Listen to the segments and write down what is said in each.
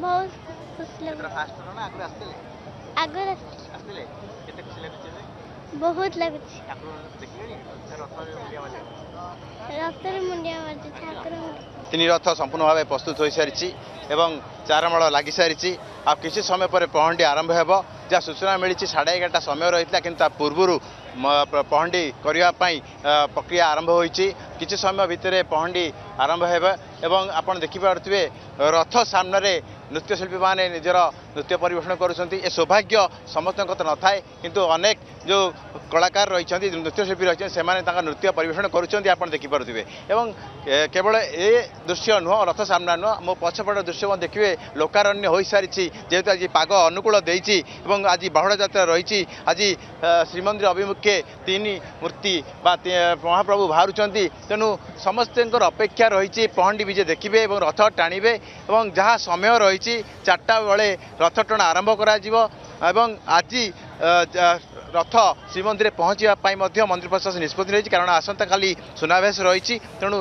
बहुत खुशी ଏଥର लगुच ଫାଷ୍ଟ ଥର ନା ଆଗରୁ ଆସିଥିଲେ आगर ଆସିଥିଲେ କେତେ ଖୁସି ଲାଗୁଛି ଏବେ बहुत लगुच ଠାକୁର ଦେଖିଲେଣି ରଥରେ ମୁଣ୍ଡିଆ ମାରିଲେଣି रक्तर मुंडिया मारते ठाकुर ତିନି ରଥ ସମ୍ପୂର୍ଣ୍ଣ ଭାବେ ପ୍ରସ୍ତୁତ ହୋଇସାରିଛି ଏବଂ ଚାରମାଳ ଲାଗିସାରିଛି ଆଉ କିଛି ସମୟ ପରେ ପହଣ୍ଡି ଆରମ୍ଭ ହେବ ଯାହା ସୂଚନା ମିଳିଛି 11:30 ସମୟ ରହିଥିଲା କିନ୍ତୁ ତା ପୂର୍ବରୁ ପହଣ୍ଡି କରିବା ପାଇଁ ପ୍ରକ୍ରିୟା ଆରମ୍ଭ ହୋଇଛି କିଛି ସମୟ ଭିତରେ ପହଣ୍ଡି ଆରମ୍ଭ ହେବ ଏବଂ ଆପଣ ଦେଖିପାରୁଥିବେ ରଥ ସାମ୍ନାରେ ନୃତ୍ୟଶିଳ୍ପୀମାନେ ନିଜର ନୃତ୍ୟ ପରିବେଷଣ କରୁଛନ୍ତି ଏ ସୌଭାଗ୍ୟ ସମସ୍ତଙ୍କ ତ ନଥାଏ କିନ୍ତୁ ଅନେକ ଯେଉଁ କଳାକାର ରହିଛନ୍ତି ନୃତ୍ୟଶିଳ୍ପୀ ରହିଛନ୍ତି ସେମାନେ ତାଙ୍କ ନୃତ୍ୟ ପରିବେଷଣ କରୁଛନ୍ତି ଆପଣ ଦେଖିପାରୁଥିବେ ଏବଂ କେବଳ ଏ ଦୃଶ୍ୟ ନୁହଁ ରଥ ସାମ୍ନା ନୁହଁ ମୋ ପଛପଟ ଦୃଶ୍ୟ ମଧ୍ୟ ଦେଖିବେ ଲୋକାରଣ୍ୟ ହୋଇସାରିଛି ଯେହେତୁ ଆଜି ପାଗ ଅନୁକୂଳ ଦେଇଛି ଏବଂ ଆଜି ବାହୁଡ଼ା ଯାତ୍ରା ରହିଛି ଆଜି ଶ୍ରୀମନ୍ଦିର ଅଭିମୁଖେ ତିନି ମୂର୍ତ୍ତି ବା ମହାପ୍ରଭୁ ବାହାରୁଛନ୍ତି ତେଣୁ ସମସ୍ତଙ୍କର ଅପେକ୍ଷା ରହିଛି ପହଣ୍ଡି ବିଜେ ଦେଖିବେ ଏବଂ ରଥ ଟାଣିବେ ଏବଂ ଯାହା ସମୟ ରହିଛି 4ଟା ବେଳେ ରଥ ଟଣା ଆରମ୍ଭ କରାଯିବ ଏବଂ ଆଜି ରଥ ଶ୍ରୀମନ୍ଦିରରେ ପହଞ୍ଚିବା ପାଇଁ ମଧ୍ୟ ମନ୍ଦିର ପ୍ରଶାସନ ନିଷ୍ପତ୍ତି ନେଇଛି କାରଣ ଆସନ୍ତାକାଲି ସୁନାବେଶ ରହିଛି ତେଣୁ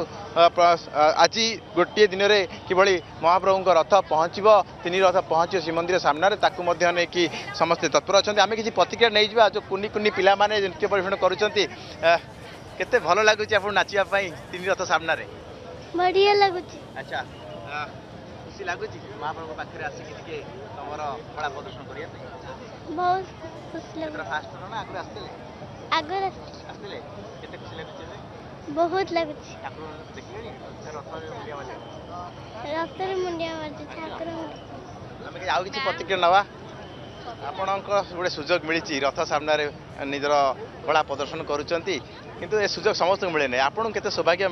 ଆଜି ଗୋଟିଏ ଦିନରେ କିଭଳି ମହାପ୍ରଭୁଙ୍କ ରଥ ପହଞ୍ଚିବ ତିନି ରଥ ପହଞ୍ଚିବ ଶ୍ରୀମନ୍ଦିର ସାମ୍ନାରେ ତାକୁ ମଧ୍ୟ ନେଇକି ସମସ୍ତେ ତତ୍ପର ଅଛନ୍ତି ଆମେ କିଛି ପ୍ରତିକ୍ରିୟା ନେଇଯିବା ଯେଉଁ କୁନି କୁନି ପିଲାମାନେ ନୃତ୍ୟ ପରିବେଷଣ କରୁଛନ୍ତି କେତେ ଭଲ ଲାଗୁଛି ଆପଣ ନାଚିବା ପାଇଁ ତିନି ରଥ ସାମ୍ନାରେ बढ़िया लगुच ଆଚ୍ଛା ଖୁସି ଲାଗୁଛି ମହାପ୍ରଭୁଙ୍କ ପାଖରେ ଆସିକି ଟିକେ ତମର କଳା ପ୍ରଦର୍ଶନ କରିବା ପାଇଁ बहुत खुशी ଏଥର लगुच ଫାଷ୍ଟ ଥର ନା ଆଗରୁ ଆସିଥିଲେ आगर ଆସିଥିଲେ କେତେ ଖୁସି ଲାଗୁଛି ଏବେ बहुत लगुच ଠାକୁର ଦେଖିଲେଣି ରଥରେ ମୁଣ୍ଡିଆ ମାରିଲେଣି रक्तर मुंडिया मारते ठाकुर ଆମେ ଆଉ କିଛି ପ୍ରତିକ୍ରିୟା ନେବା ଆପଣଙ୍କ ଗୋଟେ ସୁଯୋଗ ମିଳିଛି ରଥ ସାମ୍ନାରେ ନିଜର କଳା ପ୍ରଦର୍ଶନ କରୁଛନ୍ତି କିନ୍ତୁ ଏ ସୁଯୋଗ ସମସ୍ତଙ୍କୁ ମିଳେ ନାହିଁ ଆପଣଙ୍କୁ କେତେ ସୌଭାଗ୍ୟ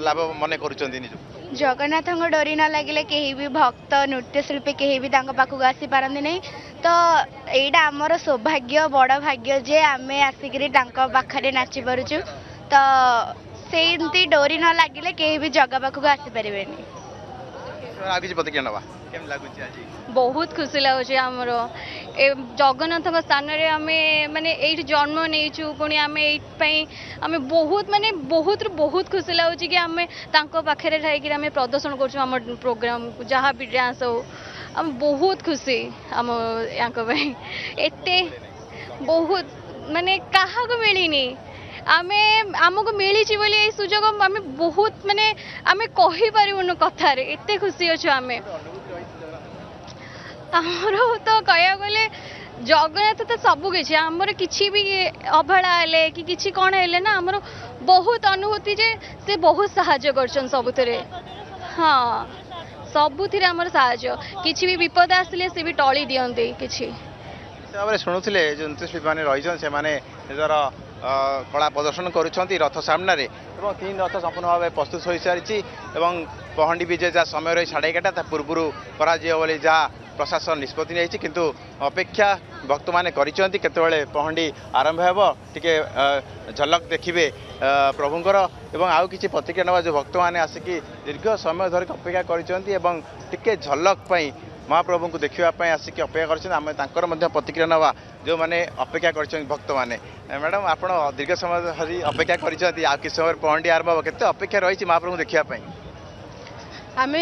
ଲାଭ ମନେ କରୁଛନ୍ତି ନିଜକୁ ଜଗନ୍ନାଥଙ୍କ ଡୋରି ନ ଲାଗିଲେ କେହି ବି ଭକ୍ତ ନୃତ୍ୟଶିଳ୍ପୀ କେହି ବି ତାଙ୍କ ପାଖକୁ ଆସିପାରନ୍ତି ନାହିଁ ତ ଏଇଟା ଆମର ସୌଭାଗ୍ୟ ବଡ଼ ଭାଗ୍ୟ ଯେ ଆମେ ଆସିକିରି ତାଙ୍କ ପାଖରେ ନାଚି ପାରୁଛୁ ତ ସେମିତି ଡୋରି ନ ଲାଗିଲେ କେହି ବି ଜଗା ପାଖକୁ ଆସିପାରିବେନି ଆଉ କିଛି ପ୍ରତିକ୍ରିୟା ନେବା କେମିତି ଲାଗୁଛି ଆଜି बहुत खुशी लगुच आमर ए जगन्नाथ स्थान में आम माने ये जन्म नहीं पुणी आम आम बहुत माने बहुत खुशी लगुच कि आम पाखे रही प्रदर्शन कर प्रोग्राम जहाँ भी डांस हो आम बहुत खुशी आम एते बहुत माने क्या मिलनी आमे आमको मिली बोली सुजोग आम बहुत माने आम कहीपरूनु कथार एत खुशी अच्छु आम आमर तो कह गले जगन्नाथ तो सबकि आमर कि भी अवहेला हेले कि किसी कौन हेले ना आमर बहुत अनुभूति जे से बहुत साहाय्य कर सबुथिरे हाँ सबुथिरे आमर साहाय्य किसी भी विपद आसिले से भी टली दियंती किछि भाव शुणुले जो नृत्यशिल्पी मैंने रही से निजर कला प्रदर्शन करुँच रथ सामने तीन रथ संपूर्ण भाव प्रस्तुत हो सारी पहंडी विजय जहाँ समय रही 11:30 पूर्व करा जहाँ प्रशासन निष्पत्ति नहीं किंतु अपेक्षा भक्त मैंने करते पहंडी आरंभ हो टिके झलक देखिए प्रभुंर आउ कि प्रतिक्रिया नवा जो भक्त मैंने आसिकी दीर्घ समय धरिक अपेक्षा करके झलक महाप्रभु को देखापी आसिक अपेक्षा कर प्रतिक्रिया नवा जो मैंने अपेक्षा कर भक्त मैंने मैडम आप दीर्घ समय धरी अपेक्षा कर कि समय पहंडी आरंभ हो केते अपेक्षा रही महाप्रभु देखापी आमे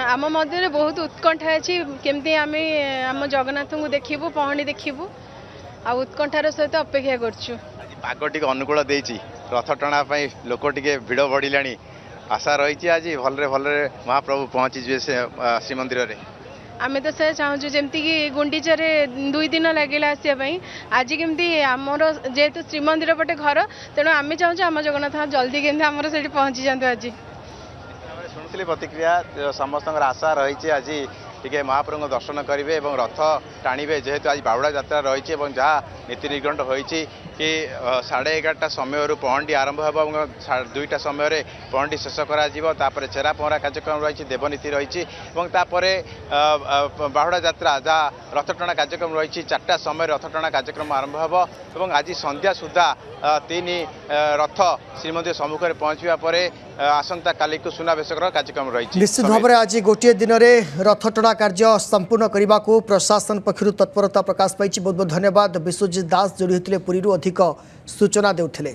आम मध्य बहुत उत्कंठा अच्छी केमती आम आम जगन्नाथ को देखू पहंडी देखू आ उत्कंठार सहित अपेक्षा करछु पाग टी अनुकूल देती रथ टणापी लोक टे भिड़ बढ़ला आशा रही आज भलरे भलरे महाप्रभु पहुँची जे श्रीमंदिर में आमे तो से चाहूँ जमती कि गुंडीचार 2 दिन लगे आसपाई आज केमती आमर जेहेतु श्रीमंदिर पटे घर तेणु आम चाहूँ आम जगन्नाथ जल्दी केमती आमर से पहुँची जातु आज शुणुली प्रतिक्रिया समस्त आशा रही आज टे महाप्रभु दर्शन करेंगे और रथ टाणवे जेहेतु आज बाहुड़ा यात्रा रही जहाँ नीति निर्घंट होती कि 11:30 समय पहंडी आरंभ हो 2टा समय पहंडी शेष करा चेरा पहरा कार्यक्रम रही देवनीति रही बाहुड़ा यात्रा जहाँ रथ टणा कार्यक्रम रही 4टा समय रथ टणा कार्यक्रम आरंभ हो आज संध्या सुधा 3 रथ श्रीमंदिर सम्मुख में पहुंचा पर आसंता काली को सुनावेशकर कार्यक्रम रही निश्चित भाव में आज गोटे दिन में रथ टणा कार्य संपूर्ण करने को प्रशासन पक्षर तत्परता प्रकाश पाई बहुत बहुत धन्यवाद विश्वजीत दास जोड़ी होते पुरी अधिक सूचना देउथिले।